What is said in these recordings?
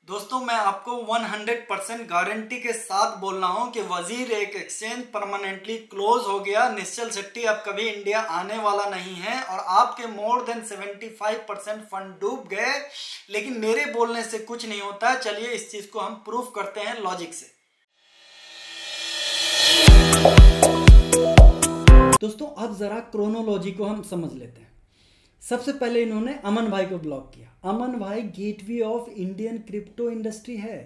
दोस्तों मैं आपको 100% गारंटी के साथ बोल रहा हूं कि वजीर एक एक्सचेंज परमानेंटली क्लोज हो गया। निश्चल शेट्टी अब कभी इंडिया आने वाला नहीं है और आपके मोर देन 75% फंड डूब गए। लेकिन मेरे बोलने से कुछ नहीं होता है। चलिए इस चीज को हम प्रूफ करते हैं लॉजिक से। दोस्तों अब जरा क्रोनोलॉजी को हम समझ लेते हैं। सबसे पहले इन्होंने अमन भाई को ब्लॉक किया। अमन भाई gateway of Indian crypto industry है।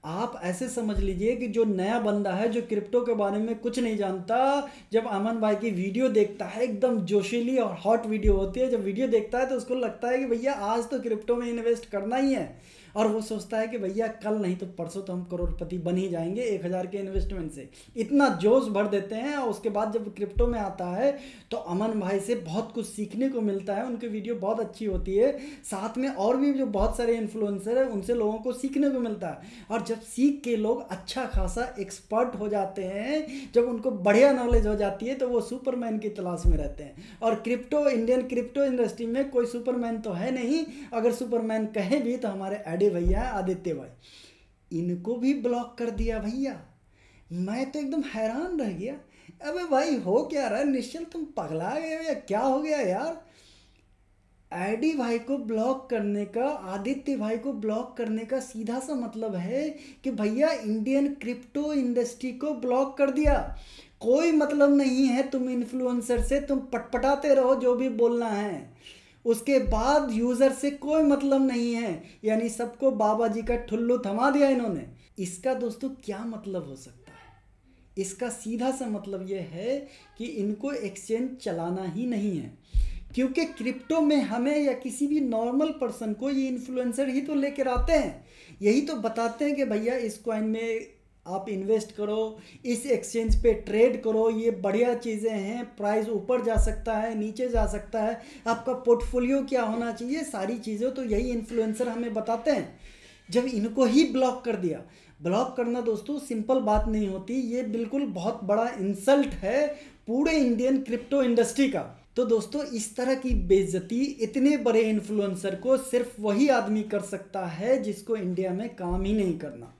आप ऐसे समझ लीजिए कि जो नया बंदा है जो क्रिप्टो के बारे में कुछ नहीं जानता, जब अमन भाई की वीडियो देखता है, एकदम जोशीली और हॉट वीडियो होती है, जब वीडियो देखता है तो उसको लगता है कि भैया आज तो क्रिप्टो में इन्वेस्ट करना ही है। और वो सोचता है कि भैया कल नहीं तो परसों तो हम करोड़पति बन ही जाएंगे 1000 के इन्वेस्टमेंट से। इतना जोश भर देते हैं। और उसके बाद जब क्रिप्टो में आता है तो अमन भाई से बहुत कुछ सीखने को मिलता है। उनकी वीडियो बहुत अच्छी होती है। साथ में और भी जो बहुत सारे इन्फ्लुएंसर हैं उनसे लोगों को सीखने को मिलता है। और जब सीख के लोग अच्छा खासा एक्सपर्ट हो जाते हैं, जब उनको बढ़िया नॉलेज हो जाती है, तो वो सुपरमैन की तलाश में रहते हैं। और इंडियन क्रिप्टो इंडस्ट्री में कोई सुपरमैन तो है नहीं। अगर सुपरमैन कहे भी तो हमारे भैया आदित्य भाई, इनको भी ब्लॉक कर दिया भैया। मैं तो एकदम हैरान रह गया। अबे भाई हो क्या रहा है? निश्चल तुम पगला गए हो या क्या हो गया यार? एडी भाई को ब्लॉक करने का, आदित्य भाई को ब्लॉक करने का सीधा सा मतलब है कि भैया इंडियन क्रिप्टो इंडस्ट्री को ब्लॉक कर दिया। कोई मतलब नहीं है तुम इन्फ्लुएंसर से, तुम पटपटाते रहो जो भी बोलना है, उसके बाद यूज़र से कोई मतलब नहीं है। यानी सबको बाबा जी का ठुल्लू थमा दिया इन्होंने। इसका दोस्तों क्या मतलब हो सकता है? इसका सीधा सा मतलब यह है कि इनको एक्सचेंज चलाना ही नहीं है। क्योंकि क्रिप्टो में हमें या किसी भी नॉर्मल पर्सन को ये इन्फ्लुएंसर ही तो लेकर आते हैं, यही तो बताते हैं कि भैया इस कॉइन में आप इन्वेस्ट करो, इस एक्सचेंज पे ट्रेड करो, ये बढ़िया चीज़ें हैं, प्राइस ऊपर जा सकता है, नीचे जा सकता है, आपका पोर्टफोलियो क्या होना चाहिए, सारी चीज़ें तो यही इन्फ्लुएंसर हमें बताते हैं। जब इनको ही ब्लॉक कर दिया, ब्लॉक करना दोस्तों सिंपल बात नहीं होती, ये बिल्कुल बहुत बड़ा इंसल्ट है पूरे इंडियन क्रिप्टो इंडस्ट्री का। तो दोस्तों इस तरह की बेइज्जती इतने बड़े इन्फ्लुएंसर को सिर्फ वही आदमी कर सकता है जिसको इंडिया में काम ही नहीं करना।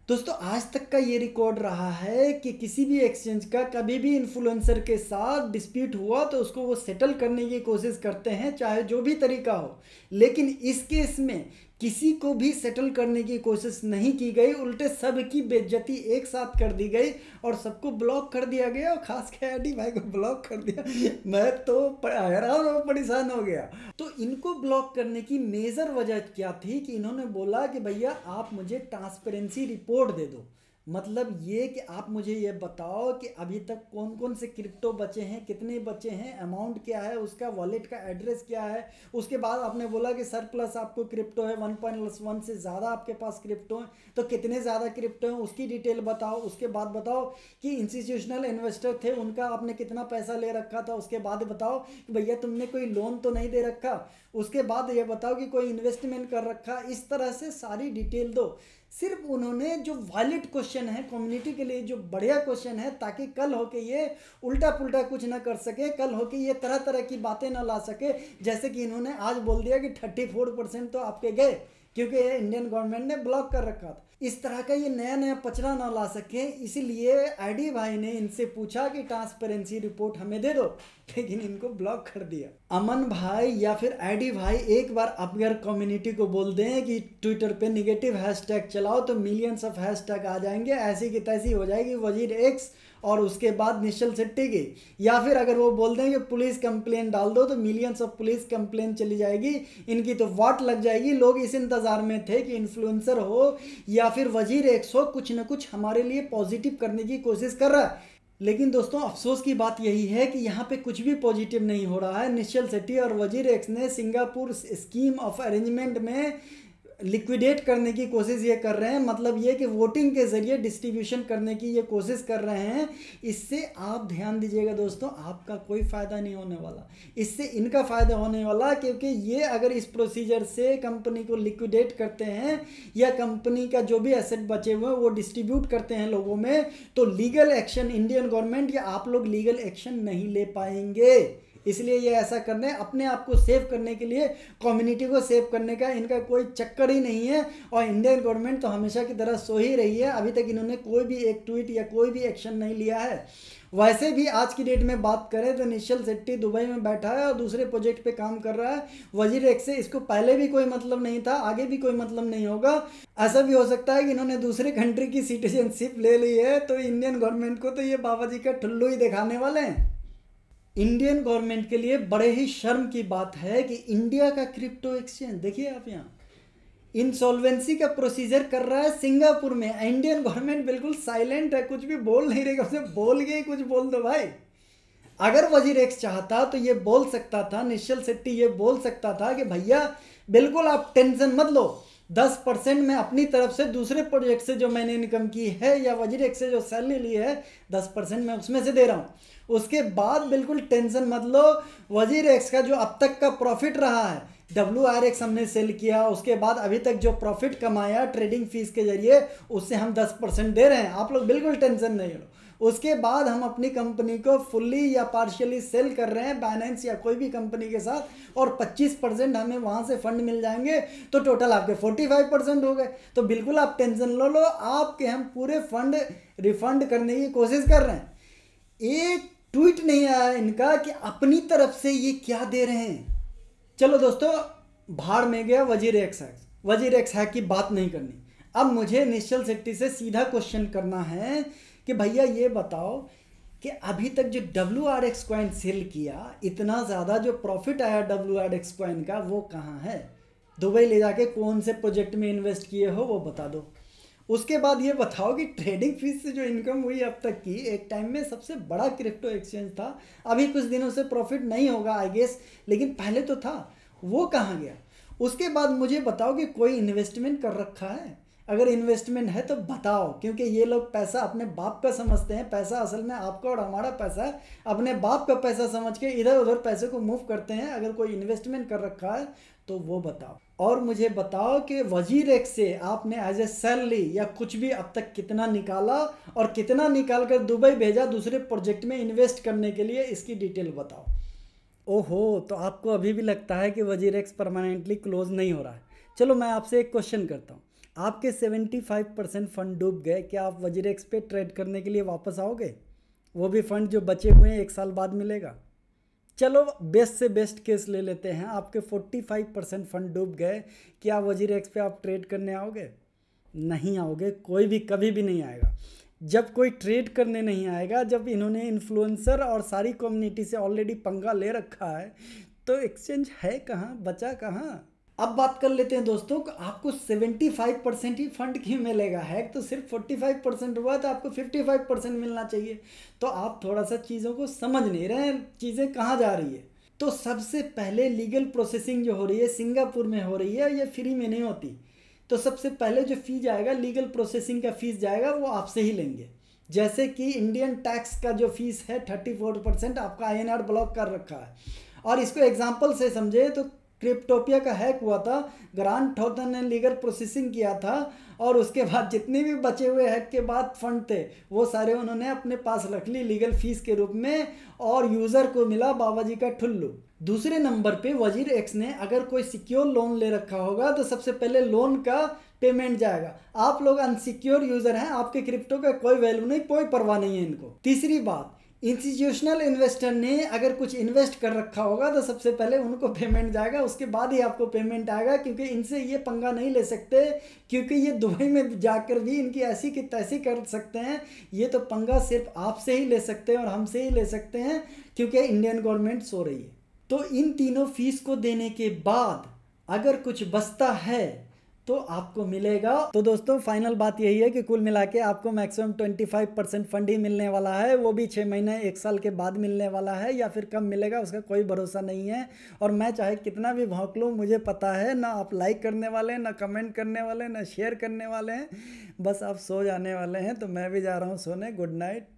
दोस्तों आज तक का ये रिकॉर्ड रहा है कि किसी भी एक्सचेंज का कभी भी इन्फ्लुएंसर के साथ डिस्प्यूट हुआ तो उसको वो सेटल करने की कोशिश करते हैं, चाहे जो भी तरीका हो। लेकिन इस केस में किसी को भी सेटल करने की कोशिश नहीं की गई, उल्टे सब की बेइज्जती एक साथ कर दी गई और सबको ब्लॉक कर दिया गया। और खास कर एडी भाई को ब्लॉक कर दिया। मैं तो हैरान और परेशान हो गया। तो इनको ब्लॉक करने की मेजर वजह क्या थी कि इन्होंने बोला कि भैया आप मुझे ट्रांसपेरेंसी रिपोर्ट दे दो। मतलब ये कि आप मुझे ये बताओ कि अभी तक कौन कौन से क्रिप्टो बचे हैं, कितने बचे हैं, अमाउंट क्या है, उसका वॉलेट का एड्रेस क्या है। उसके बाद आपने बोला कि सरप्लस आपको क्रिप्टो है, 1.1 से ज़्यादा आपके पास क्रिप्टो है, तो कितने ज़्यादा क्रिप्टो हैं उसकी डिटेल बताओ। उसके बाद बताओ कि इंस्टीट्यूशनल इन्वेस्टर थे उनका आपने कितना पैसा ले रखा था। उसके बाद बताओ कि भैया तुमने कोई लोन तो नहीं दे रखा। उसके बाद ये बताओ कि कोई इन्वेस्टमेंट कर रखा। इस तरह से सारी डिटेल दो। सिर्फ उन्होंने जो वैलिड क्वेश्चन है कम्युनिटी के लिए, जो बढ़िया क्वेश्चन है, ताकि कल होके ये उल्टा पुल्टा कुछ ना कर सके, कल होके ये तरह तरह की बातें ना ला सके। जैसे कि इन्होंने आज बोल दिया कि 34% तो आपके गए क्योंकि इंडियन गवर्नमेंट ने ब्लॉक कर रखा था। इस तरह का ये नया नया पचड़ा ना ला सके, इसलिए एडी भाई ने इनसे पूछा कि ट्रांसपेरेंसी रिपोर्ट हमें दे दो, लेकिन इनको ब्लॉक कर दिया। अमन भाई या फिर एडी भाई एक बार अगर कम्युनिटी को बोल दें कि ट्विटर पे निगेटिव हैशटैग चलाओ तो मिलियंस ऑफ हैशटैग आ जाएंगे, ऐसी की तैसी हो जाएगी वजीर एक्स और उसके बाद निश्चल शेट्टी की। या फिर अगर वो बोल दें कि पुलिस कंप्लेन डाल दो तो मिलियंस ऑफ पुलिस कंप्लेन चली जाएगी, इनकी तो वाट लग जाएगी। लोग इस इंतज़ार में थे कि इन्फ्लुएंसर हो या फिर वजीर एक्स हो, कुछ ना कुछ हमारे लिए पॉजिटिव करने की कोशिश कर रहा है। लेकिन दोस्तों अफसोस की बात यही है कि यहाँ पे कुछ भी पॉजिटिव नहीं हो रहा है। निश्चल शेट्टी और वजीर एक्स ने सिंगापुर स्कीम ऑफ अरेंजमेंट में लिक्विडेट करने की कोशिश ये कर रहे हैं। मतलब ये कि वोटिंग के ज़रिए डिस्ट्रीब्यूशन करने की ये कोशिश कर रहे हैं। इससे आप ध्यान दीजिएगा दोस्तों, आपका कोई फ़ायदा नहीं होने वाला, इससे इनका फ़ायदा होने वाला। क्योंकि ये अगर इस प्रोसीजर से कंपनी को लिक्विडेट करते हैं या कंपनी का जो भी एसेट बचे हुए हैं वो डिस्ट्रीब्यूट करते हैं लोगों में, तो लीगल एक्शन इंडियन गवर्नमेंट या आप लोग लीगल एक्शन नहीं ले पाएंगे। इसलिए ये ऐसा करने अपने आप को सेव करने के लिए, कम्युनिटी को सेव करने का इनका कोई चक्कर ही नहीं है। और इंडियन गवर्नमेंट तो हमेशा की तरह सो ही रही है, अभी तक इन्होंने कोई भी एक ट्वीट या कोई भी एक्शन नहीं लिया है। वैसे भी आज की डेट में बात करें तो निश्चल शेट्टी दुबई में बैठा है और दूसरे प्रोजेक्ट पे काम कर रहा है वजीर एक्स से। इसको पहले भी कोई मतलब नहीं था, आगे भी कोई मतलब नहीं होगा। ऐसा भी हो सकता है कि इन्होंने दूसरे कंट्री की सिटीजनशिप ले ली है, तो इंडियन गवर्नमेंट को तो ये बाबा जी का ठुल्लू ही दिखाने वाले हैं। इंडियन गवर्नमेंट के लिए बड़े ही शर्म की बात है कि इंडिया का क्रिप्टो एक्सचेंज, देखिए आप यहाँ इंसॉल्वेंसी का प्रोसीजर कर रहा है सिंगापुर में। इंडियन गवर्नमेंट बिल्कुल साइलेंट है, कुछ भी बोल नहीं रही। उसे बोल के कुछ बोल दो भाई। अगर वजीर एक्स चाहता तो ये बोल सकता था, निश्चल शेट्टी ये बोल सकता था कि भैया बिल्कुल आप टेंशन मत लो, 10% मैं अपनी तरफ से दूसरे प्रोजेक्ट से जो मैंने इनकम की है या वजीर एक्स से जो सैलरी ली है 10% मैं उसमें से दे रहा हूँ। उसके बाद बिल्कुल टेंशन मत लो, वजीर एक्स का जो अब तक का प्रॉफिट रहा है, WRX हमने सेल किया, उसके बाद अभी तक जो प्रॉफिट कमाया ट्रेडिंग फीस के जरिए उससे हम 10% दे रहे हैं। आप लोग बिल्कुल टेंशन नहीं लो। उसके बाद हम अपनी कंपनी को फुल्ली या पार्शियली सेल कर रहे हैं बाइनेंस या कोई भी कंपनी के साथ, और 25% हमें वहाँ से फंड मिल जाएंगे, तो टोटल आपके 45% हो गए। तो बिल्कुल आप टेंशन लो, आपके हम पूरे फंड रिफंड करने की कोशिश कर रहे हैं। एक ट्वीट नहीं आया इनका कि अपनी तरफ से ये क्या दे रहे हैं। चलो दोस्तों, भाड़ में गया वजीर एक्स हैक की बात नहीं करनी। अब मुझे निश्चल शेट्टी से सीधा क्वेश्चन करना है कि भैया ये बताओ कि अभी तक जो WRX कॉइन सेल किया, इतना ज़्यादा जो प्रॉफिट आया WRX कॉइन का, वो कहाँ है? दुबई ले जाके कौन से प्रोजेक्ट में इन्वेस्ट किए हो वो बता दो। उसके बाद ये बताओ कि ट्रेडिंग फीस से जो इनकम हुई अब तक की, एक टाइम में सबसे बड़ा क्रिप्टो एक्सचेंज था, अभी कुछ दिनों से प्रॉफिट नहीं होगा आई गेस, लेकिन पहले तो था, वो कहाँ गया? उसके बाद मुझे बताओ कि कोई इन्वेस्टमेंट कर रखा है? अगर इन्वेस्टमेंट है तो बताओ, क्योंकि ये लोग पैसा अपने बाप का समझते हैं। पैसा असल में आपका और हमारा पैसा है, अपने बाप का पैसा समझ के इधर उधर पैसे को मूव करते हैं। अगर कोई इन्वेस्टमेंट कर रखा है तो वो बताओ। और मुझे बताओ कि वजीर एक्स से आपने एज ए सैलरी या कुछ भी अब तक कितना निकाला और कितना निकाल कर दुबई भेजा दूसरे प्रोजेक्ट में इन्वेस्ट करने के लिए, इसकी डिटेल बताओ। ओहो, तो आपको अभी भी लगता है कि वजीर एक्स परमानेंटली क्लोज नहीं हो रहा है। चलो मैं आपसे एक क्वेश्चन करता हूँ, आपके 75% फंड डूब गए, क्या आप वजीर एक्स पे ट्रेड करने के लिए वापस आओगे? वो भी फंड जो बचे हुए हैं 1 साल बाद मिलेगा। चलो बेस्ट से बेस्ट केस ले लेते हैं, आपके 45% फंड डूब गए, क्या वजीर एक्स पे आप ट्रेड करने आओगे? नहीं आओगे, कोई भी कभी भी नहीं आएगा। जब कोई ट्रेड करने नहीं आएगा, जब इन्होंने इन्फ्लुएंसर और सारी कम्युनिटी से ऑलरेडी पंगा ले रखा है, तो एक्सचेंज है कहाँ, बचा कहाँ? अब बात कर लेते हैं दोस्तों, आपको 75% ही फंड क्यों मिलेगा? हैक तो सिर्फ 45% हुआ, तो आपको 55% मिलना चाहिए। तो आप थोड़ा सा चीज़ों को समझ नहीं रहे हैं, चीज़ें कहाँ जा रही है। तो सबसे पहले लीगल प्रोसेसिंग जो हो रही है सिंगापुर में हो रही है, ये फ्री में नहीं होती। तो सबसे पहले जो फी जाएगा, लीगल प्रोसेसिंग का फीस जाएगा, वो आपसे ही लेंगे। जैसे कि इंडियन टैक्स का जो फीस है 34% आपका INR ब्लॉक कर रखा है। और इसको एग्जाम्पल से समझे तो क्रिप्टोपिया का हैक हुआ था, ग्रांट थॉर्टन ने लीगल प्रोसेसिंग किया था, और उसके बाद जितने भी बचे हुए हैक के बाद फंड थे वो सारे उन्होंने अपने पास रख ली लीगल फीस के रूप में, और यूज़र को मिला बाबा जी का ठुल्लू। दूसरे नंबर पे वजीर एक्स ने अगर कोई सिक्योर लोन ले रखा होगा तो सबसे पहले लोन का पेमेंट जाएगा। आप लोग अनसिक्योर यूज़र हैं, आपके क्रिप्टो का कोई वैल्यू नहीं, कोई परवाह नहीं है इनको। तीसरी बात, इंस्टीट्यूशनल इन्वेस्टर ने अगर कुछ इन्वेस्ट कर रखा होगा तो सबसे पहले उनको पेमेंट जाएगा, उसके बाद ही आपको पेमेंट आएगा, क्योंकि इनसे ये पंगा नहीं ले सकते, क्योंकि ये दुबई में जाकर भी इनकी ऐसी की तैसी कर सकते हैं। ये तो पंगा सिर्फ आपसे ही ले सकते हैं और हमसे ही ले सकते हैं, क्योंकि इंडियन गवर्नमेंट सो रही है। तो इन तीनों फीस को देने के बाद अगर कुछ बचता है तो आपको मिलेगा। तो दोस्तों फाइनल बात यही है कि कुल मिला के आपको मैक्सिमम 25% फंड ही मिलने वाला है, वो भी 6 महीने 1 साल के बाद मिलने वाला है, या फिर कब मिलेगा उसका कोई भरोसा नहीं है। और मैं चाहे कितना भी भौंक लूँ, मुझे पता है ना आप लाइक करने वाले हैं, ना कमेंट करने वाले हैं, ना शेयर करने वाले हैं, बस आप सो जाने वाले हैं। तो मैं भी जा रहा हूँ सोने। Good night.